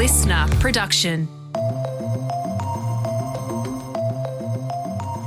listener production.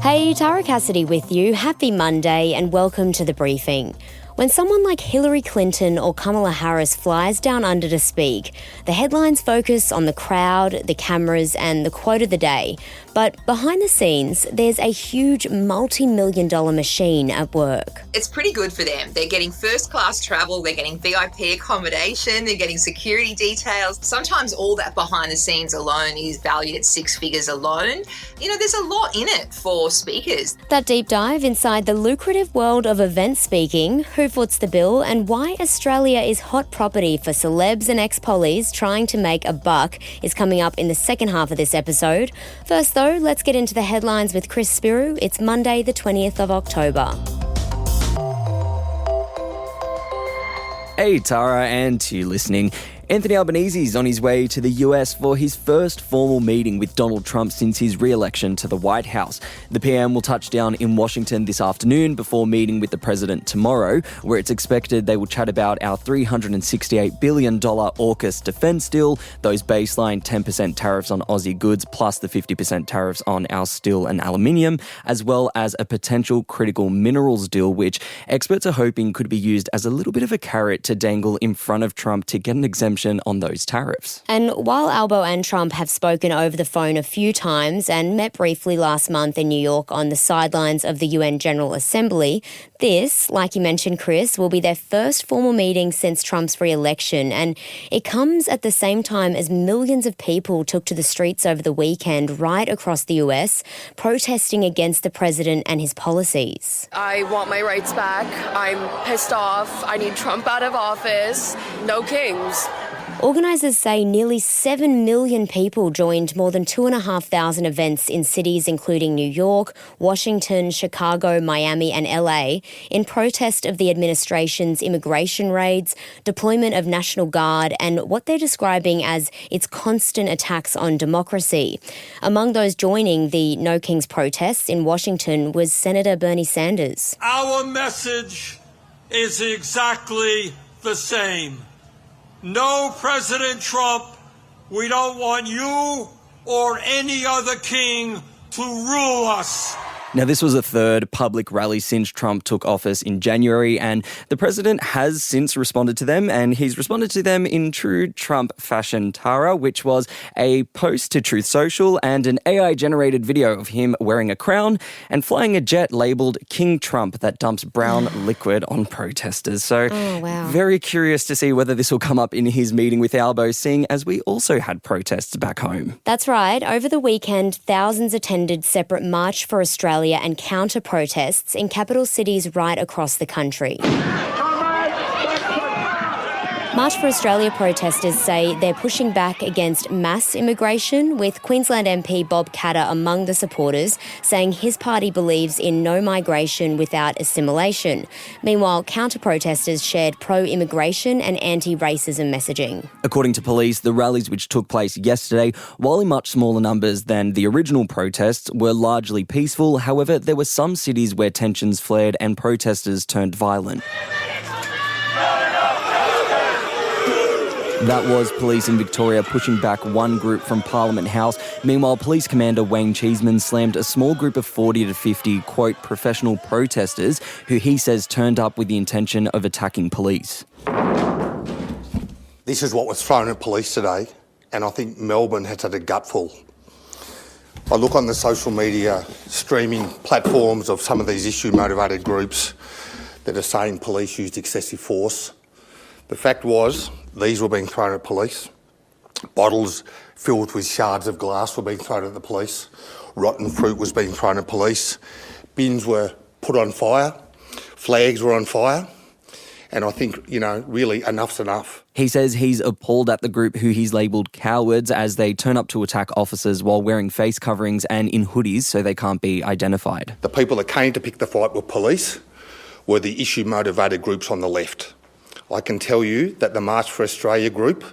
Hey, Tara Cassidy with you. Happy Monday and welcome to The Briefing. When someone like Hillary Clinton or Kamala Harris flies down under to speak, the headlines focus on the crowd, the cameras and the quote of the day. But behind the scenes, there's a huge multi-million-dollar machine at work. It's pretty good for them. They're getting first-class travel, they're getting VIP accommodation, they're getting security details. Sometimes all that behind the scenes alone is valued at six figures alone. You know, there's a lot in it for speakers. That deep dive inside the lucrative world of event speaking, who foots the bill and why Australia is hot property for celebs and ex-pollies trying to make a buck is coming up in the second half of this episode. First though, let's get into the headlines with Chris Spyrou. It's Monday the 20th of October. Hey Tara, and to you listening. Anthony Albanese's on his way to the US for his first formal meeting with Donald Trump since his re-election to the White House. The PM will touch down in Washington this afternoon before meeting with the president tomorrow, where it's expected they will chat about our $368 billion AUKUS defence deal, those baseline 10% tariffs on Aussie goods plus the 50% tariffs on our steel and aluminium, as well as a potential critical minerals deal, which experts are hoping could be used as a little bit of a carrot to dangle in front of Trump to get an exemption on those tariffs. And while Albo and Trump have spoken over the phone a few times and met briefly last month in New York on the sidelines of the UN General Assembly, this, like you mentioned, Chris, will be their first formal meeting since Trump's re-election, and it comes at the same time as millions of people took to the streets over the weekend right across the US, protesting against the president and his policies. I want my rights back. I'm pissed off. I need Trump out of office. No kings. Organisers say nearly 7 million people joined more than 2,500 events in cities including New York, Washington, Chicago, Miami and LA in protest of the administration's immigration raids, deployment of National Guard and what they're describing as its constant attacks on democracy. Among those joining the No Kings protests in Washington was Senator Bernie Sanders. Our message is exactly the same. No, President Trump, we don't want you or any other king to rule us. Now, this was a third public rally since Trump took office in January, and the president has since responded to them, and he's responded to them in true Trump fashion, Tara, which was a post to Truth Social and an AI-generated video of him wearing a crown and flying a jet labelled King Trump that dumps brown liquid on protesters. So, Very curious to see whether this will come up in his meeting with Albo, seeing as we also had protests back home. That's right. Over the weekend, thousands attended separate March for Australia and counter-protests in capital cities right across the country. March for Australia protesters say they're pushing back against mass immigration, with Queensland MP Bob Katter among the supporters, saying his party believes in no migration without assimilation. Meanwhile, counter-protesters shared pro-immigration and anti-racism messaging. According to police, the rallies which took place yesterday, while in much smaller numbers than the original protests, were largely peaceful. However, there were some cities where tensions flared and protesters turned violent. That was police in Victoria pushing back one group from Parliament House. Meanwhile, Police Commander Wayne Cheeseman slammed a small group of 40 to 50, quote, professional protesters who he says turned up with the intention of attacking police. This is what was thrown at police today, and I think Melbourne has had a gutful. I look on the social media streaming platforms of some of these issue-motivated groups that are saying police used excessive force. The fact was, these were being thrown at police. Bottles filled with shards of glass were being thrown at the police. Rotten fruit was being thrown at police. Bins were put on fire. Flags were on fire. And I think, really enough's enough. He says he's appalled at the group who he's labelled cowards as they turn up to attack officers while wearing face coverings and in hoodies so they can't be identified. The people that came to pick the fight with police were the issue-motivated groups on the left. I can tell you that the March for Australia group,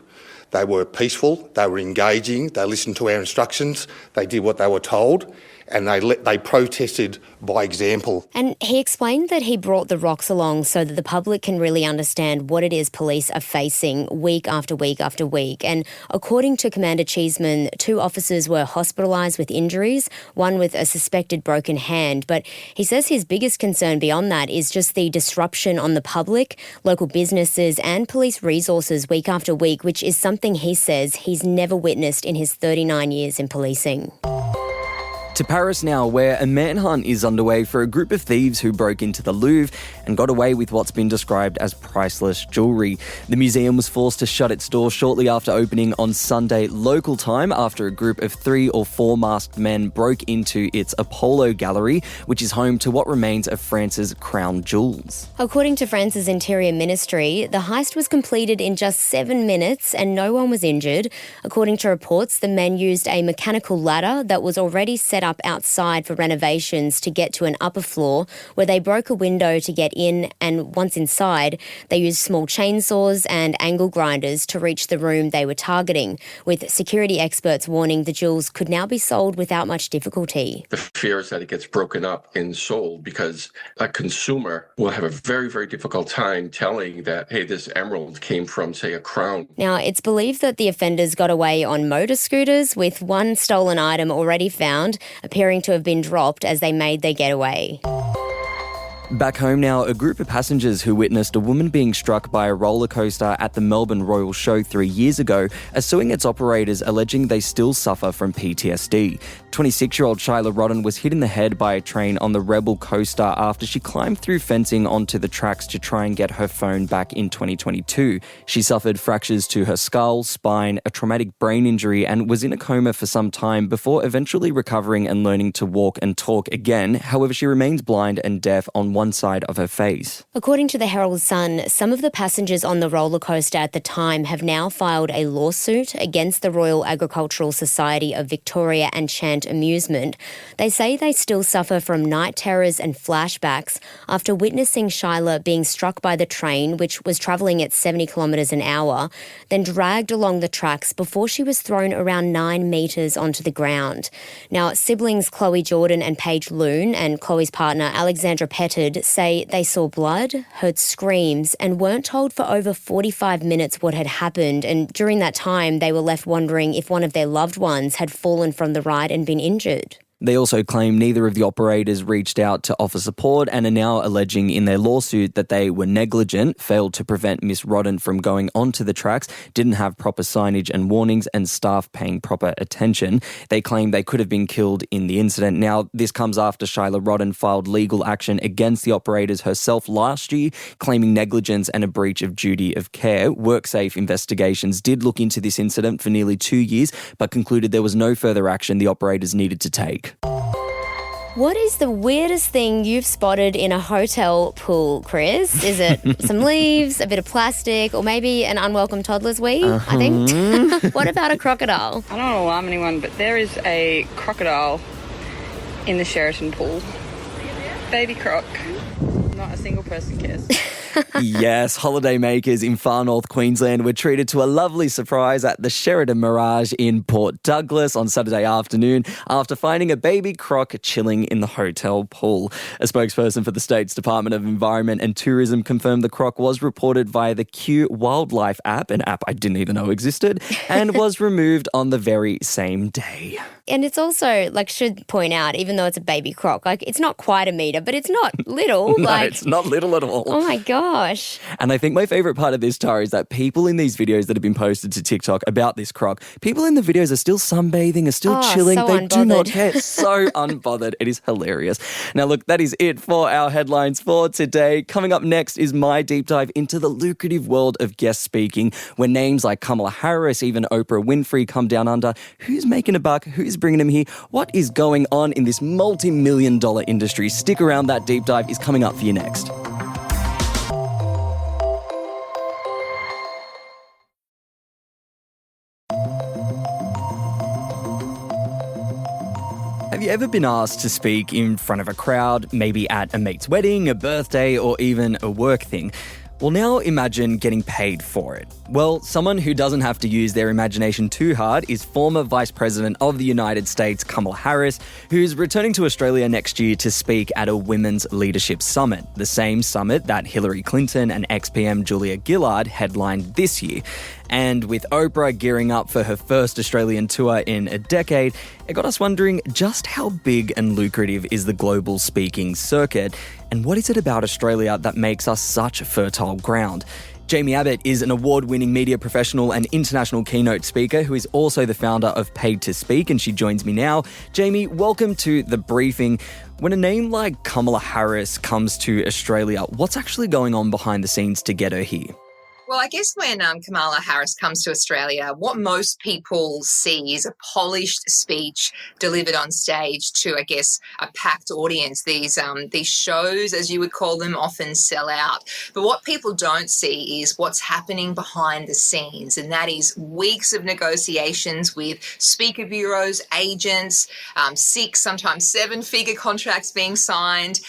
they were peaceful, they were engaging, they listened to our instructions, they did what they were told, and they protested by example. And he explained that he brought the rocks along so that the public can really understand what it is police are facing week after week after week. And according to Commander Cheeseman, 2 officers were hospitalised with injuries, one with a suspected broken hand. But he says his biggest concern beyond that is just the disruption on the public, local businesses and police resources week after week, which is something he says he's never witnessed in his 39 years in policing. To Paris now, where a manhunt is underway for a group of thieves who broke into the Louvre and got away with what's been described as priceless jewellery. The museum was forced to shut its doors shortly after opening on Sunday local time after a group of 3 or 4 masked men broke into its Apollo Gallery, which is home to what remains of France's crown jewels. According to France's Interior Ministry, the heist was completed in just 7 minutes and no one was injured. According to reports, the men used a mechanical ladder that was already set up outside for renovations to get to an upper floor where they broke a window to get in, and once inside, they used small chainsaws and angle grinders to reach the room they were targeting, with security experts warning the jewels could now be sold without much difficulty. The fear is that it gets broken up and sold because a consumer will have a very, very difficult time telling that, hey, this emerald came from, say, a crown. Now, it's believed that the offenders got away on motor scooters, with one stolen item already found, appearing to have been dropped as they made their getaway. Back home now, a group of passengers who witnessed a woman being struck by a rollercoaster at the Melbourne Royal Show 3 years ago are suing its operators, alleging they still suffer from PTSD. 26-year-old Shyla Rodden was hit in the head by a train on the Rebel coaster after she climbed through fencing onto the tracks to try and get her phone back in 2022. She suffered fractures to her skull, spine, a traumatic brain injury, and was in a coma for some time before eventually recovering and learning to walk and talk again. However, she remains blind and deaf on one side of her face. According to the Herald Sun, some of the passengers on the roller coaster at the time have now filed a lawsuit against the Royal Agricultural Society of Victoria and Chant Amusement. They say they still suffer from night terrors and flashbacks after witnessing Shyla being struck by the train, which was travelling at 70 kilometres an hour, then dragged along the tracks before she was thrown around 9 metres onto the ground. Now, siblings Chloe Jordan and Paige Loon and Chloe's partner Alexandra Petted say they saw blood, heard screams, and weren't told for over 45 minutes what had happened, and during that time they were left wondering if one of their loved ones had fallen from the ride and been injured. They also claim neither of the operators reached out to offer support and are now alleging in their lawsuit that they were negligent, failed to prevent Miss Rodden from going onto the tracks, didn't have proper signage and warnings, and staff paying proper attention. They claim they could have been killed in the incident. Now, this comes after Shyla Rodden filed legal action against the operators herself last year, claiming negligence and a breach of duty of care. WorkSafe investigations did look into this incident for nearly 2 years, but concluded there was no further action the operators needed to take. What is the weirdest thing you've spotted in a hotel pool, Chris? Is it some leaves, a bit of plastic, or maybe an unwelcome toddler's wee, I think? What about a crocodile? I don't want to alarm anyone, but there is a crocodile in the Sheraton pool. Baby croc. Not a single person cares. Yes, holidaymakers in far north Queensland were treated to a lovely surprise at the Sheraton Mirage in Port Douglas on Saturday afternoon after finding a baby croc chilling in the hotel pool. A spokesperson for the state's Department of Environment and Tourism confirmed the croc was reported via the Q Wildlife app, an app I didn't even know existed, and was removed on the very same day. And it's also, should point out, even though it's a baby croc, it's not quite a metre, but it's not little. No, it's not little at all. Oh my gosh. And I think my favourite part of this, Tara, is that people in these videos that have been posted to TikTok about this croc, people in the videos are still sunbathing, are still chilling. So they do not unbothered. care. So unbothered. It is hilarious. Now, look, that is it for our headlines for today. Coming up next is my deep dive into the lucrative world of guest speaking, where names like Kamala Harris, even Oprah Winfrey come down under. Who's making a buck? Who's bringing them here? What is going on in this multi-million-dollar industry? Stick around. That deep dive is coming up for you next. Have you ever been asked to speak in front of a crowd, maybe at a mate's wedding, a birthday, or even a work thing? Well, now imagine getting paid for it. Well, someone who doesn't have to use their imagination too hard is former Vice President of the United States, Kamala Harris, who's returning to Australia next year to speak at a Women's Leadership Summit, the same summit that Hillary Clinton and ex-PM Julia Gillard headlined this year. And with Oprah gearing up for her first Australian tour in a decade, it got us wondering just how big and lucrative is the global speaking circuit, and what is it about Australia that makes us such fertile ground? Jaimie Abbott is an award-winning media professional and international keynote speaker who is also the founder of Paid to Speak, and she joins me now. Jaimie, welcome to The Briefing. When a name like Kamala Harris comes to Australia, what's actually going on behind the scenes to get her here? Well, I guess when Kamala Harris comes to Australia, what most people see is a polished speech delivered on stage to, I guess, a packed audience. These shows, as you would call them, often sell out. But what people don't see is what's happening behind the scenes, and that is weeks of negotiations with speaker bureaus, agents, 6, sometimes 7-figure contracts being signed,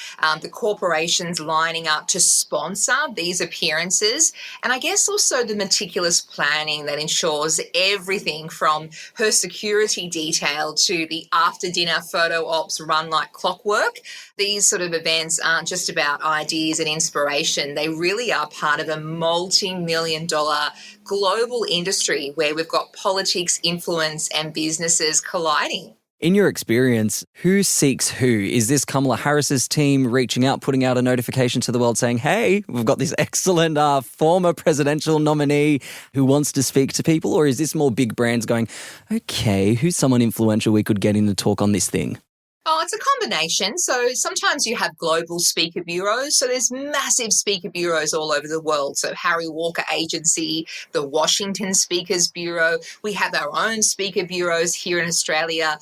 the corporations lining up to sponsor these appearances. And I guess also the meticulous planning that ensures everything from her security detail to the after-dinner photo ops run like clockwork. These sort of events aren't just about ideas and inspiration. They really are part of a multi-million-dollar global industry where we've got politics, influence, and businesses colliding. In your experience, who seeks who? Is this Kamala Harris's team reaching out, putting out a notification to the world saying, hey, we've got this excellent former presidential nominee who wants to speak to people? Or is this more big brands going, okay, who's someone influential we could get in to talk on this thing? Oh, it's a combination. So sometimes you have global speaker bureaus. So there's massive speaker bureaus all over the world. So Harry Walker Agency, the Washington Speakers Bureau. We have our own speaker bureaus here in Australia.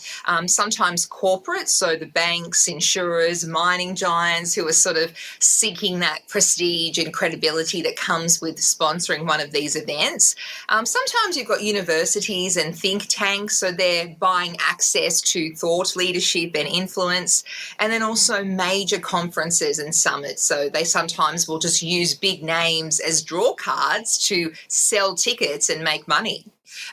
Sometimes corporates, so the banks, insurers, mining giants who are sort of seeking that prestige and credibility that comes with sponsoring one of these events. Sometimes you've got universities and think tanks, so they're buying access to thought leadership and influence, and then also major conferences and summits. So they sometimes will just use big names as draw cards to sell tickets and make money.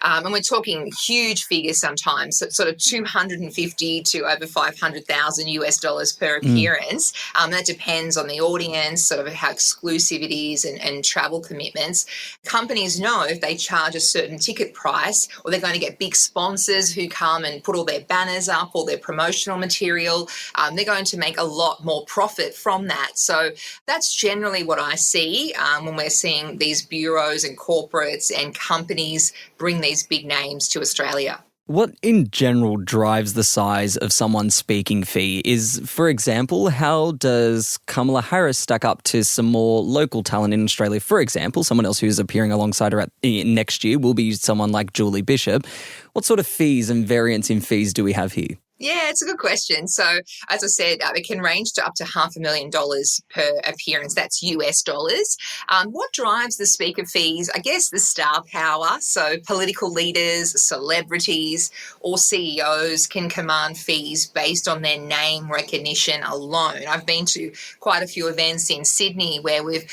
And we're talking huge figures sometimes, so sort of 250 to over 500,000 US dollars per appearance. That depends on the audience, sort of how exclusive it is and travel commitments. Companies know if they charge a certain ticket price, or they're going to get big sponsors who come and put all their banners up, all their promotional material, they're going to make a lot more profit from that. So that's generally what I see when we're seeing these bureaus and corporates and companies bring these big names to Australia. What in general drives the size of someone's speaking fee is, for example, how does Kamala Harris stack up to some more local talent in Australia? For example, someone else who's appearing alongside her next year will be someone like Julie Bishop. What sort of fees and variance in fees do we have here? Yeah, it's a good question. So, as I said, it can range to up to $500,000 per appearance. That's US dollars. What drives the speaker fees? I guess the star power. So, political leaders, celebrities, or CEOs can command fees based on their name recognition alone. I've been to quite a few events in Sydney where we've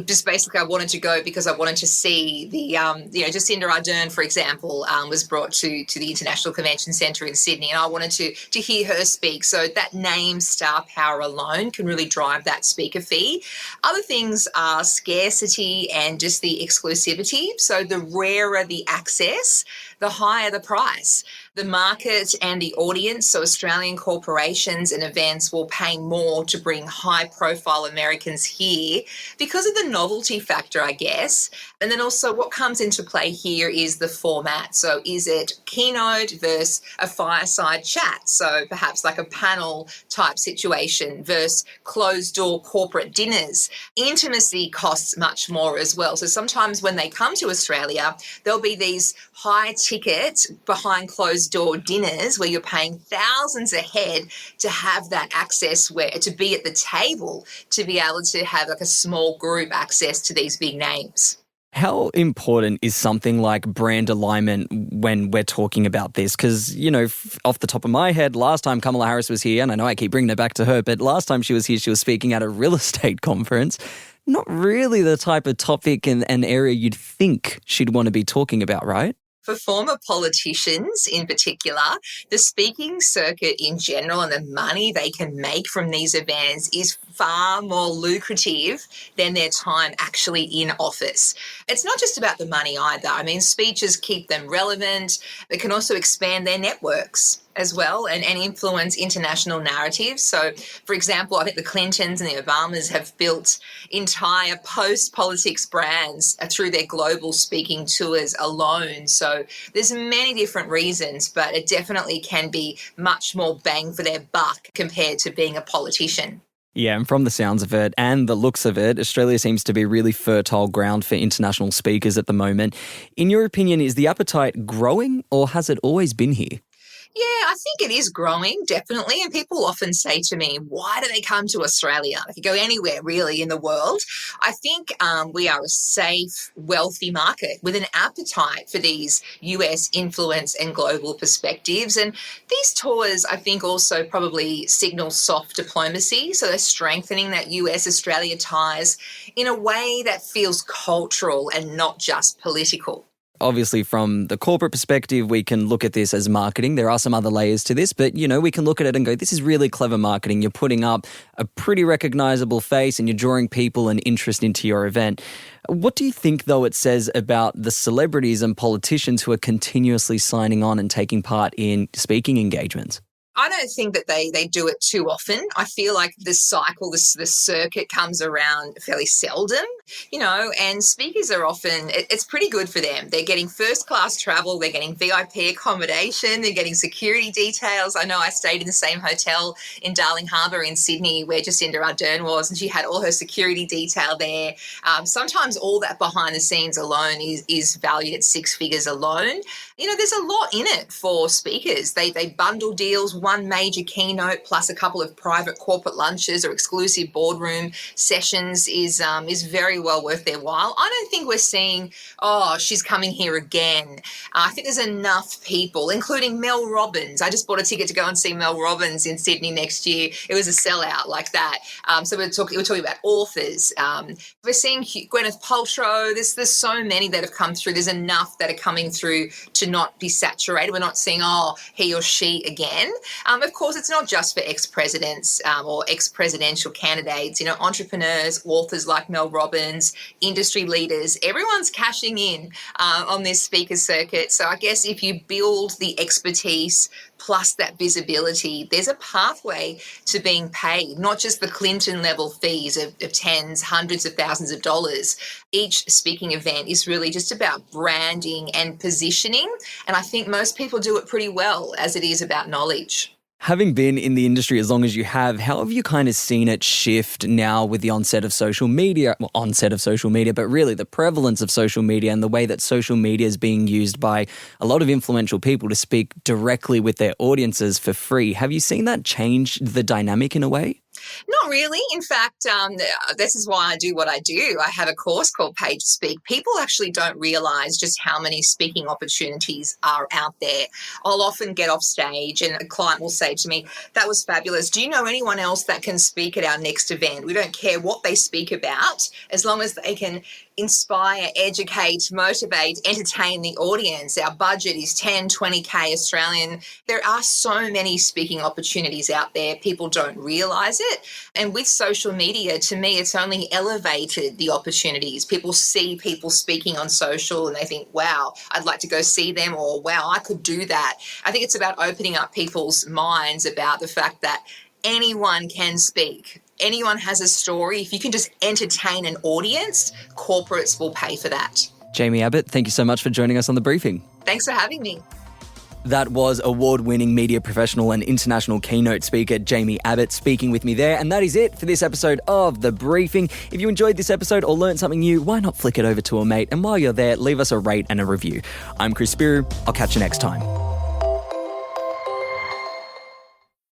just basically, I wanted to go because I wanted to see the, Jacinda Ardern, for example, was brought to the International Convention Centre in Sydney, and I wanted to hear her speak. So that name star power alone can really drive that speaker fee. Other things are scarcity and just the exclusivity. So the rarer the access, the higher the price. The market and the audience, so Australian corporations and events will pay more to bring high-profile Americans here because of the novelty factor, I guess. And then also what comes into play here is the format. So is it keynote versus a fireside chat? So perhaps like a panel type situation versus closed-door corporate dinners. Intimacy costs much more as well. So sometimes when they come to Australia, there'll be these high-ticket behind closed-door dinners where you're paying thousands ahead to have that access, where to be at the table, to be able to have like a small group access to these big names. How important is something like brand alignment when we're talking about this? Because, off the top of my head, last time Kamala Harris was here, and I know I keep bringing it back to her, but last time she was here, she was speaking at a real estate conference. not really the type of topic and area you'd think she'd want to be talking about, right? For former politicians in particular, the speaking circuit in general and the money they can make from these events is far more lucrative than their time actually in office. It's not just about the money either. I mean, speeches keep them relevant. They can also expand their networks as well and influence international narratives. So, for example, I think the Clintons and the Obamas have built entire post-politics brands through their global speaking tours alone. So there's many different reasons, but it definitely can be much more bang for their buck compared to being a politician. Yeah, and from the sounds of it and the looks of it, Australia seems to be really fertile ground for international speakers at the moment. In your opinion, is the appetite growing or has it always been here? Yeah, I think it is growing, definitely. And people often say to me, why do they come to Australia? They could go anywhere really in the world. I think we are a safe, wealthy market with an appetite for these US influence and global perspectives. And these tours, I think, also probably signal soft diplomacy. So they're strengthening that US-Australia ties in a way that feels cultural and not just political. Obviously, from the corporate perspective, we can look at this as marketing. There are some other layers to this, but, we can look at it and go, this is really clever marketing. You're putting up a pretty recognizable face and you're drawing people and interest into your event. What do you think, though, it says about the celebrities and politicians who are continuously signing on and taking part in speaking engagements? I don't think that they do it too often. I feel like this cycle, the circuit comes around fairly seldom, and speakers are often, it's pretty good for them. They're getting first-class travel, they're getting VIP accommodation, they're getting security details. I know I stayed in the same hotel in Darling Harbour in Sydney where Jacinda Ardern was, and she had all her security detail there. Sometimes all that behind the scenes alone is valued at six figures alone. There's a lot in it for speakers. They bundle deals, one major keynote plus a couple of private corporate lunches or exclusive boardroom sessions is very well worth their while. I don't think we're seeing, she's coming here again. I think there's enough people, including Mel Robbins. I just bought a ticket to go and see Mel Robbins in Sydney next year. It was a sellout like that. So we're talking about authors. We're seeing Gwyneth Paltrow. There's so many that have come through. There's enough that are coming through to not be saturated. We're not seeing, he or she again. Of course, it's not just for ex-presidents or ex-presidential candidates. Entrepreneurs, authors like Mel Robbins, industry leaders, everyone's cashing in on this speaker circuit. So I guess if you build the expertise plus that visibility, there's a pathway to being paid, not just the Clinton level fees of tens, hundreds of thousands of dollars. Each speaking event is really just about branding and positioning. And I think most people do it pretty well, as it is about knowledge. Having been in the industry as long as you have, how have you kind of seen it shift now with the onset of social media? Well, but really the prevalence of social media and the way that social media is being used by a lot of influential people to speak directly with their audiences for free. Have you seen that change the dynamic in a way? Not really. In fact, this is why I do what I do. I have a course called Pay to Speak. People actually don't realise just how many speaking opportunities are out there. I'll often get off stage and a client will say to me, that was fabulous. Do you know anyone else that can speak at our next event? We don't care what they speak about, as long as they can inspire, educate, motivate, entertain the audience. Our budget is 10, 20K Australian. There are so many speaking opportunities out there. People don't realise it. And with social media, to me, it's only elevated the opportunities. People see people speaking on social and they think, wow, I'd like to go see them, or wow, I could do that. I think it's about opening up people's minds about the fact that anyone can speak. Anyone has a story. If you can just entertain an audience, corporates will pay for that. Jaimie Abbott, thank you so much for joining us on The Briefing. Thanks for having me. That was award-winning media professional and international keynote speaker Jaimie Abbott speaking with me there. And that is it for this episode of The Briefing. If you enjoyed this episode or learned something new, why not flick it over to a mate? And while you're there, leave us a rate and a review. I'm Spyrou. I'll catch you next time.